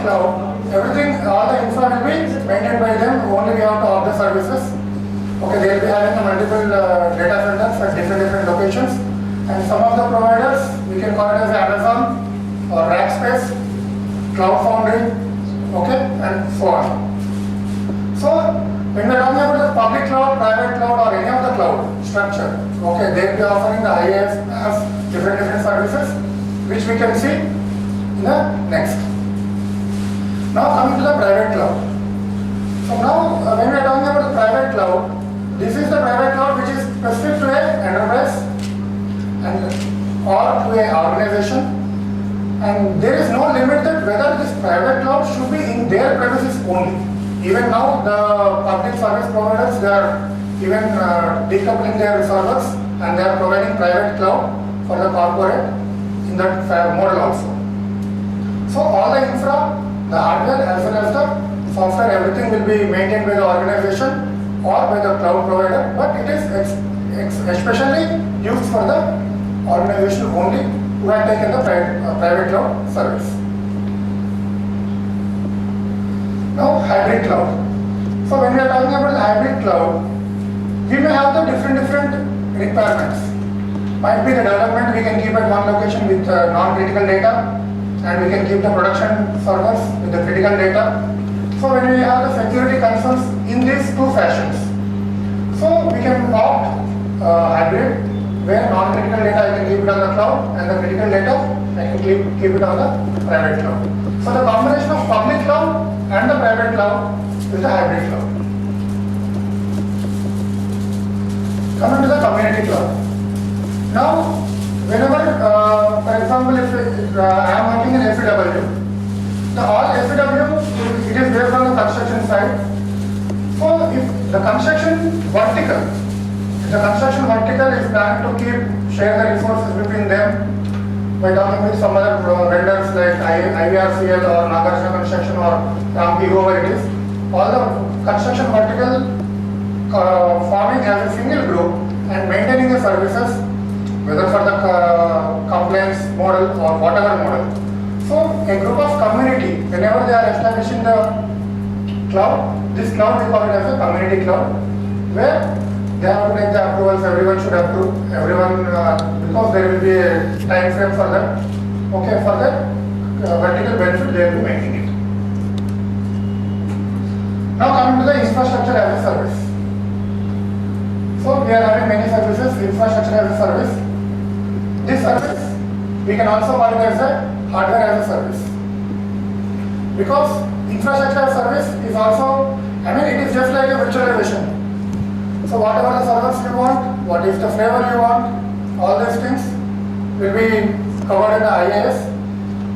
cloud, everything, all the infra will be maintained by them, only we have to opt the services. Okay, they will be having the multiple data centers at different locations, and some of the providers, we can call it as Amazon or Rackspace, Cloud Foundry, okay, and so on. So, when we are talking about the public cloud, private cloud, or any of the cloud structure, okay, they will be offering the IaaS as different services, which we can see in the next. Now coming to the private cloud. So now when we are talking about the private cloud, this is the private cloud which is specific to an enterprise and or to an organization, and there is no limit that whether this private cloud should be in their premises only. Even now the public service providers, they are even decoupling their servers and they are providing private cloud for the corporate in that model also. So all the infra, the hardware as well as the software, everything will be maintained by the organization or by the cloud provider, but it is especially used for the organization only who have taken the private cloud service. Now hybrid cloud. So when we are talking about the hybrid cloud, we may have the different requirements. Might be the development we can keep at one location with non-critical data, and we can keep the production servers with the critical data. So when we have the security concerns in these two fashions, so we can opt hybrid, where non-critical data I can keep it on the cloud and the critical data I can keep it on the private cloud. So the combination of public cloud and the private cloud is the hybrid cloud. Coming to the community cloud. Now, whenever, for example, if I am working in FEW, the all FEW, it is based on the construction side. So, if the construction vertical is planned to share the resources between them by talking with some other vendors like IVRCL or Nagarjuna Construction or Rampi, whoever it is, all the construction vertical forming as a single group and maintaining the services, whether for the compliance model or whatever model. So a group of community, whenever they are establishing the cloud, this cloud we call it as a community cloud, where they have to take the approvals, everyone should approve, everyone, because there will be a time frame for that, okay, for that vertical benefit they will be making it. Now coming to the infrastructure as a service. So we are having many services, infrastructure as a service. This service, we can also call it as a hardware as a service. Because infrastructure as a service is also, it is just like a virtualization. So whatever the servers you want, what is the flavor you want, all these things will be covered in the IaaS.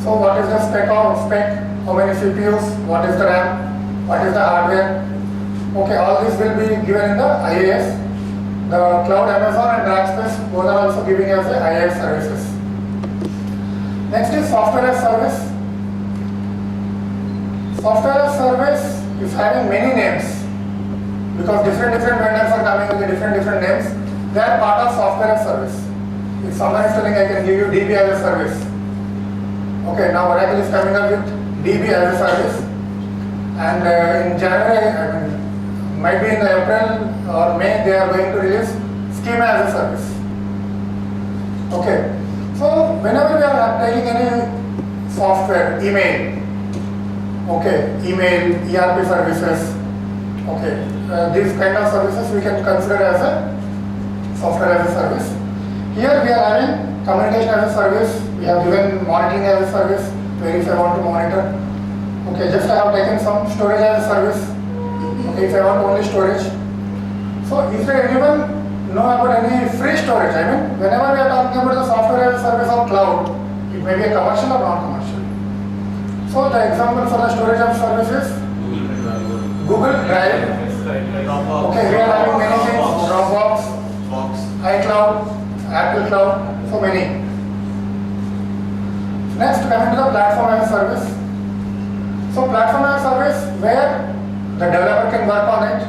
So what is the spec, how many CPUs, what is the RAM, what is the hardware. Okay, all this will be given in the IaaS. The cloud, Amazon and Rackspace, both are also giving us the IaaS services. Next is software as service. Software as service is having many names because different vendors are coming with different names. They are part of software as service. If someone is telling I can give you DB as a service, okay, now Oracle is coming up with DB as a service, and in January, might be in the April or May, they are going to release Schema as a service. Okay, so whenever we are taking any software, email, ERP services, these kind of services we can consider as a software as a service. Here we are having communication as a service, we have given monitoring as a service, where if I want to monitor. Okay, just I have taken some storage as a service. Okay, if I want only storage. So is there anyone know about any free storage? Whenever we are talking about the software as a service of cloud, it may be a commercial or non-commercial. So the example for the storage of services, Google Drive. Okay, we are having many things, Dropbox, iCloud, Apple Cloud, so many. Next, coming to the platform as a service. So platform as a service where the developer can work on it.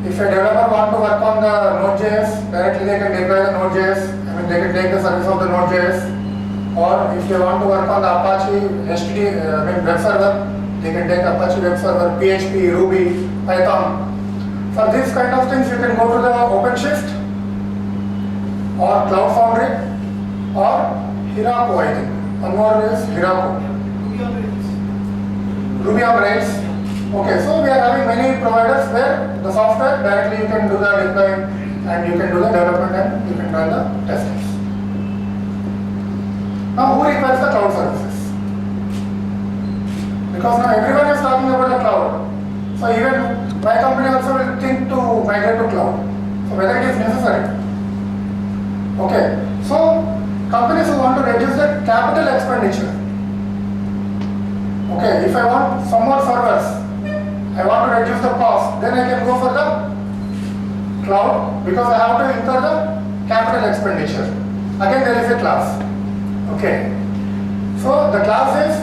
If a developer wants to work on the Node.js, directly they can deploy the Node.js. They can take the service of the Node.js. or if they want to work on the Apache web server, they can take Apache web server, PHP, Ruby, Python. For these kind of things, you can go to the OpenShift or Cloud Foundry or Heroku, I think. One more is Heroku. Ruby on Rails. Okay, so we are having many providers where the software directly you can do the deploying and you can do the development and you can run the testings. Now, who requires the cloud services? Because now everyone is talking about the cloud. So even my company also will think to migrate to cloud. So whether it is necessary. Okay, so companies who want to reduce the capital expenditure. Okay, if I want some more servers, I want to reduce the cost, then I can go for the cloud because I have to incur the capital expenditure. Again, there is a class. Okay, so the class is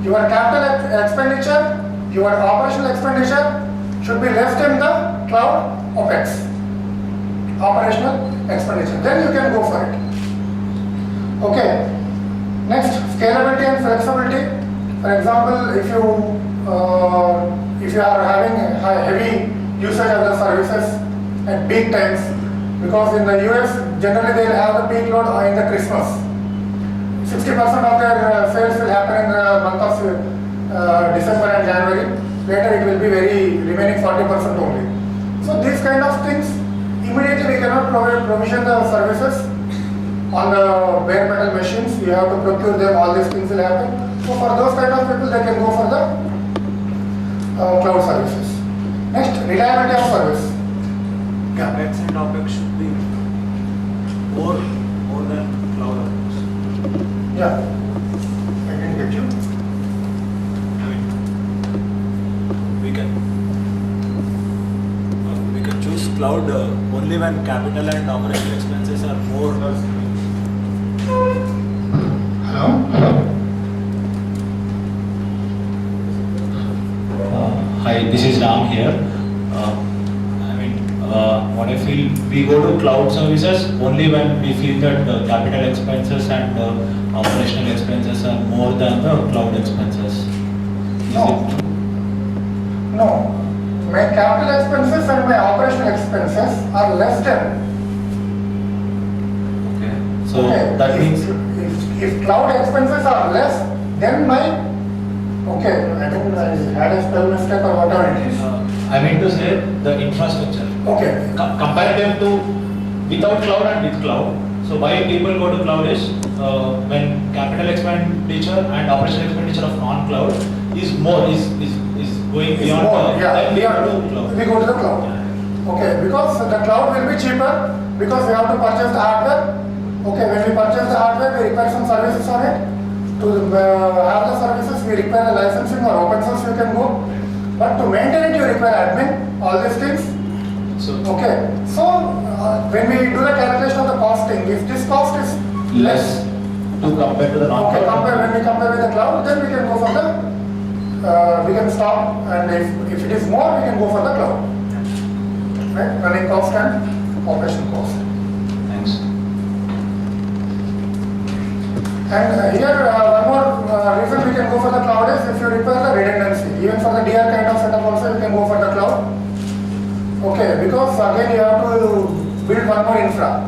your capital expenditure, your operational expenditure should be less than the cloud OPEX, operational expenditure. Then you can go for it. Okay, next, scalability and flexibility. For example, if you are having a heavy usage of the services at peak times, because in the US generally they will have the peak load in the Christmas. 60% of their sales will happen in the month of December and January. Later it will be remaining 40% only. So these kind of things, immediately we cannot provision the services on the bare metal machines. You have to procure them, all these things will happen. So for those kind of people, they can go for the cloud services. Next, reliability of service. Yeah. CapEx and OpEx should be more than cloud OpEx. Yeah. I can get you. I mean, we can choose cloud only when capital and operational expenses are more. Hello? Hi, this is Ram here. What I feel, we go to cloud services only when we feel that the capital expenses and operational expenses are more than the cloud expenses. No. My capital expenses and my operational expenses are less than. Okay. So Okay. that means if cloud expenses are less, then my okay, I think I had a spell mistake or whatever it is. I mean to say the infrastructure. Okay. Compare them to without cloud and with cloud. So why people go to cloud is when capital expenditure and operational expenditure of non-cloud is going It's beyond more, then we yeah. go to cloud. We go to the cloud. Yeah. Okay, because the cloud will be cheaper because we have to purchase the hardware. Okay, when we purchase the hardware, we require some services on it. To have the services, we require a licensing or open source you can go. But to maintain it, you require admin, all these things. So Okay, so when we do the calculation of the costing, if this cost is less to compare to the okay, non-cloud. when we compare with the cloud, then we can go for the, we can stop, and if it is more, we can go for the cloud. Right, running cost and operation cost. Thanks. And here, one more reason we can go for the cloud is if you require the redundancy. Even for the DR kind of setup also, you can go for the cloud. Okay, because again you have to build one more infra.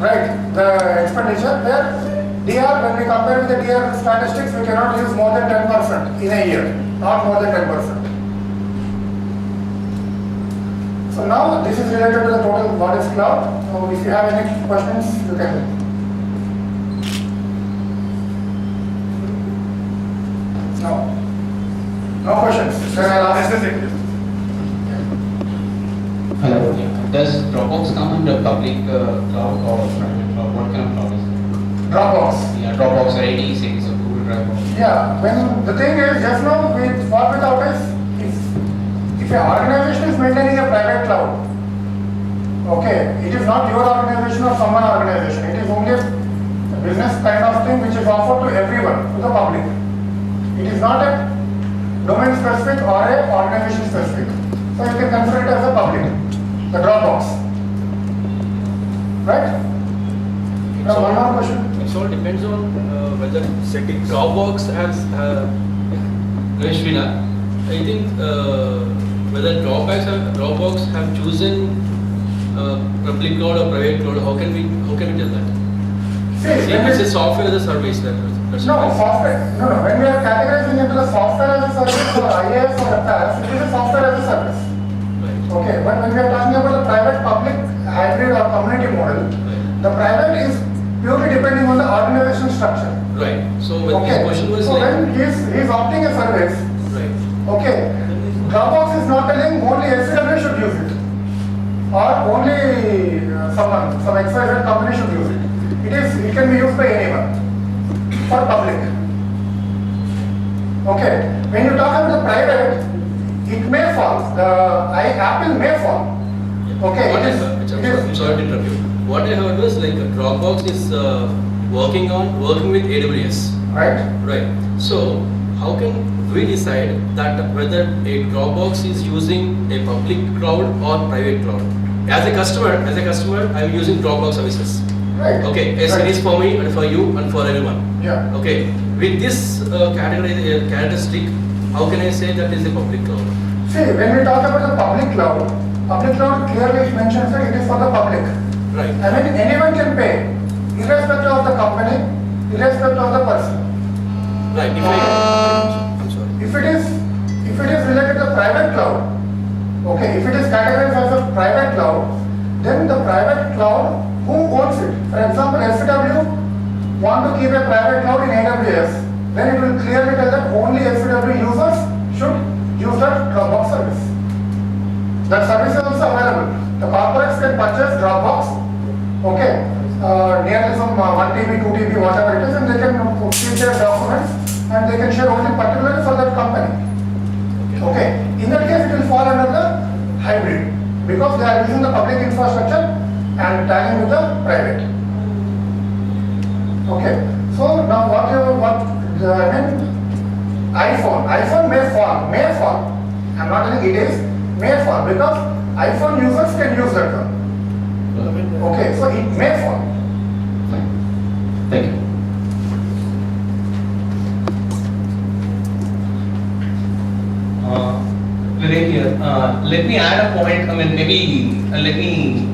Right, the expenditure there, DR, when we compare with the DR statistics, we cannot use more than 10% in a year, not more than 10%. So now this is related to the total what is cloud. So if you have any questions, you can. No. No questions. Then I'll ask. Hello. Does Dropbox come under public cloud or private cloud? What kind of cloud is it? Dropbox. Yeah, Dropbox or any series of Google Drive. Yeah, when the thing is just now with what without is if an organization is maintaining a private cloud, okay, it is not your organization or someone organization. It is only a business kind of thing which is offered to everyone, to the public. It is not a domain specific or a organization specific. So you can consider it as a public, the Dropbox. Right? Now one more question. It all depends on whether setting Dropbox has. Rashvina, I think whether Dropbox have chosen public cloud or private cloud. How can we tell that? See, See, when it's we- a software as a service. That's No, what software. No. When we are categorizing into the software as a service or IaaS or PaaS, it is a software as a service. Right. Okay, but when we are talking about the private-public hybrid or community model, Right. the private is purely depending on the organization structure. Right. So when Okay, his question was so like, when he's opting a service, right. okay, Dropbox is not telling only SCW should use it, or only some XYZ company should use it. It can be used by anyone for public. Okay, when you talk about the private, it may fall. Apple may fall. Okay, What it is. I'm sorry to interrupt you. What I heard was like Dropbox is working with AWS. Right. Right. So how can we decide that whether a Dropbox is using a public cloud or private cloud? As a customer, I'm using Dropbox services. Right. Okay, a series for me and for you and for everyone. Yeah. Okay. With this characteristic, how can I say that is a public cloud? See, when we talk about the public cloud clearly mentions that it is for the public. Right. I mean, anyone can pay, irrespective of the company, irrespective of the person. Right. I'm sorry. If it is related to private cloud, okay, if it is categorized as a private cloud, then the private cloud, who owns it? For example, SCW want to keep a private cloud in AWS, then it will clearly tell that only SCW users should use that Dropbox service. That service is also available. The corporates can purchase Dropbox, okay, nearly some 1 TB, 2 TB, whatever it is, and they can keep their documents and they can share only particularly for that company. Okay, in that case it will fall under the hybrid because they are using the public infrastructure and tagging with the private. Okay, so now iPhone may fall. I'm not telling it is, may fall because iPhone users can use that one. Okay, so it may fall. thank you. Vivek here. Let me add a point. I mean, maybe let me